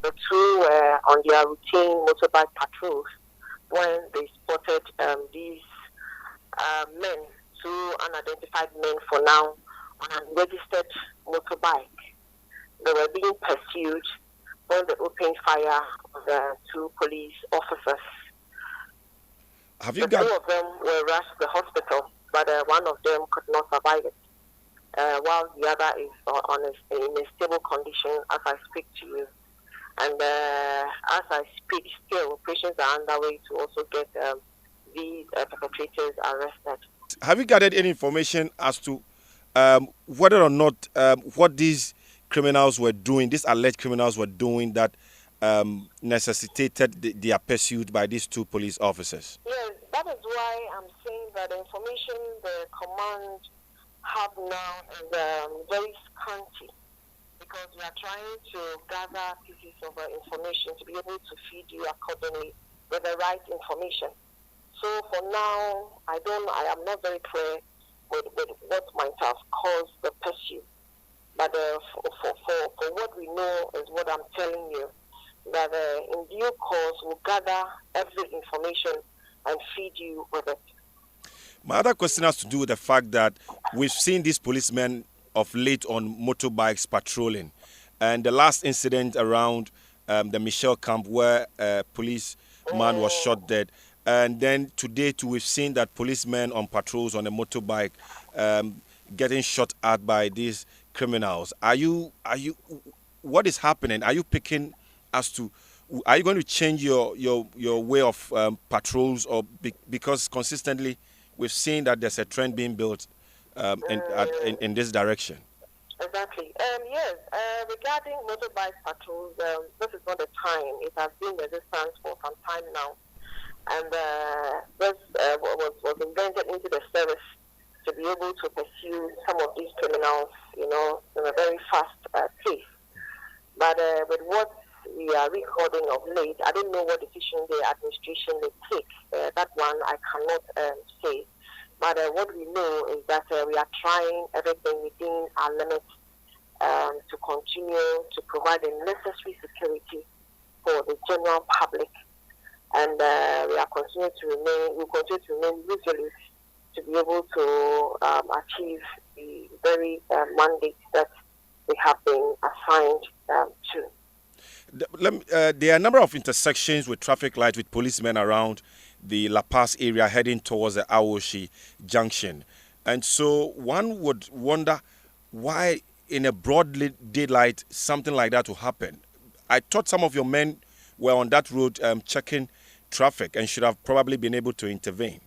the two were on their routine motorbike patrols when they spotted these men, two unidentified men for now, on an unregistered motorbike. They were being pursued when they opened fire on the two police officers. Have you The got? two of them were rushed to the hospital, but one of them could not survive it, while the other is in a stable condition as I speak to you. And as I speak, still operations are underway to also get these perpetrators arrested. Have you gathered any information as to whether or not what these criminals were doing, these alleged criminals were doing, that necessitated their pursuit by these two police officers? Yes, that is why I'm saying that the information the command have now is very scanty, because we are trying to gather pieces of information to be able to feed you accordingly with the right information. So for now, I am not very clear with what might have caused the pursuit. But for what we know is what I'm telling you, that in due course we'll gather every information and feed you with it. My other question has to do with the fact that we've seen these policemen of late on motorbikes patrolling. And the last incident around the Michelle camp where a policeman was shot dead. And then today too, we've seen that policemen on patrols on a motorbike getting shot at by these criminals. What is happening? Are you picking as to, are you going to change your way of patrols, or because consistently we've seen that there's a trend being built in this direction? Exactly. Yes. Regarding motorbike patrols, this is not the time. It has been resistance for some time now, and this was invented into the service to be able to pursue some of these criminals, in a very fast pace. But with what we are recording of late, I don't know what decision the administration may take. That one I cannot say. But what we know is that we are trying everything within our limits to continue to provide the necessary security for the general public, and we continue to remain resolute to be able to achieve the very mandate that we have been assigned to. There are a number of intersections with traffic lights with policemen around the Lapaz area heading towards the Awoshi junction. And so one would wonder why in a broad daylight something like that will happen. I thought some of your men were on that road checking traffic and should have probably been able to intervene.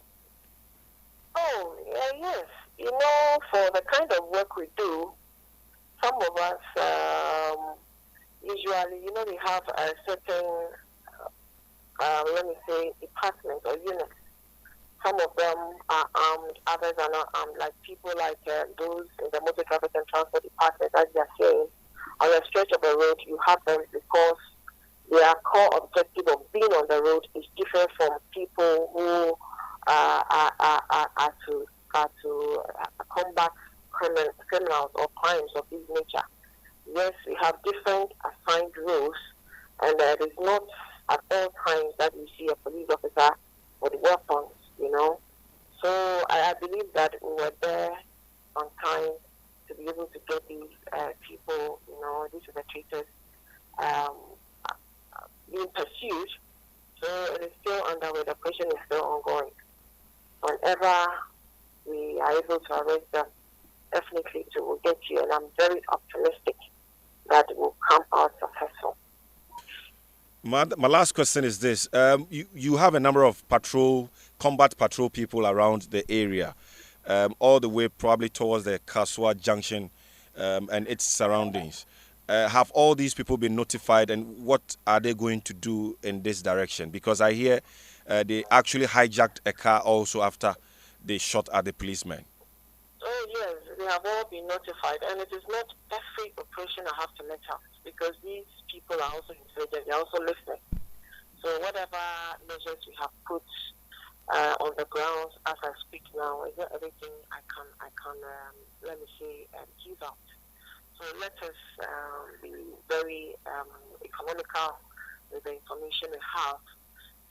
Oh, yes. For the kind of work we do, some of us usually, we have a certain, department or unit. Some of them are armed, others are not armed, like people like those in the Motor Traffic and Transport Department, as you are saying. On a stretch of the road, you have them because their core objective of being on the road is different from people who are to combat criminals or crimes of this nature. Yes, we have different assigned roles, and it is not at all times that we see a police officer with weapons, So I believe that we were there on time to be able to get these people, these perpetrators being pursued. So it is still underway. The operation is still ongoing. Whenever we are able to arrest them, definitely we'll get you, and I'm very optimistic that it will come out successful. My last question is this. You have a number of combat patrol people around the area, all the way probably towards the Kaswa Junction and its surroundings. Have all these people been notified, and what are they going to do in this direction? Because I hear they actually hijacked a car also after they shot at the policeman. Oh, yes, they have all been notified, and it is not every operation I have to let out, because these people are also intelligent, they are also listening. So whatever measures we have put on the ground as I speak now, is not everything I can give out. So let us be very economical with the information we have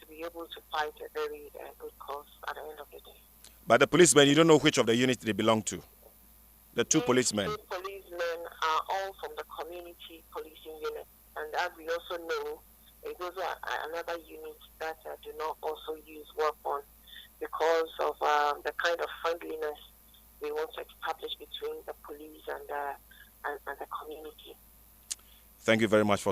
to be able to fight a very good cause at the end of the day. But the policemen, you don't know which of the units they belong to? The two These policemen? two policemen are all from the community policing unit. And as we also know, those are another unit that do not also use weapons because of the kind of friendliness we want to establish between the police and the community. Thank you very much for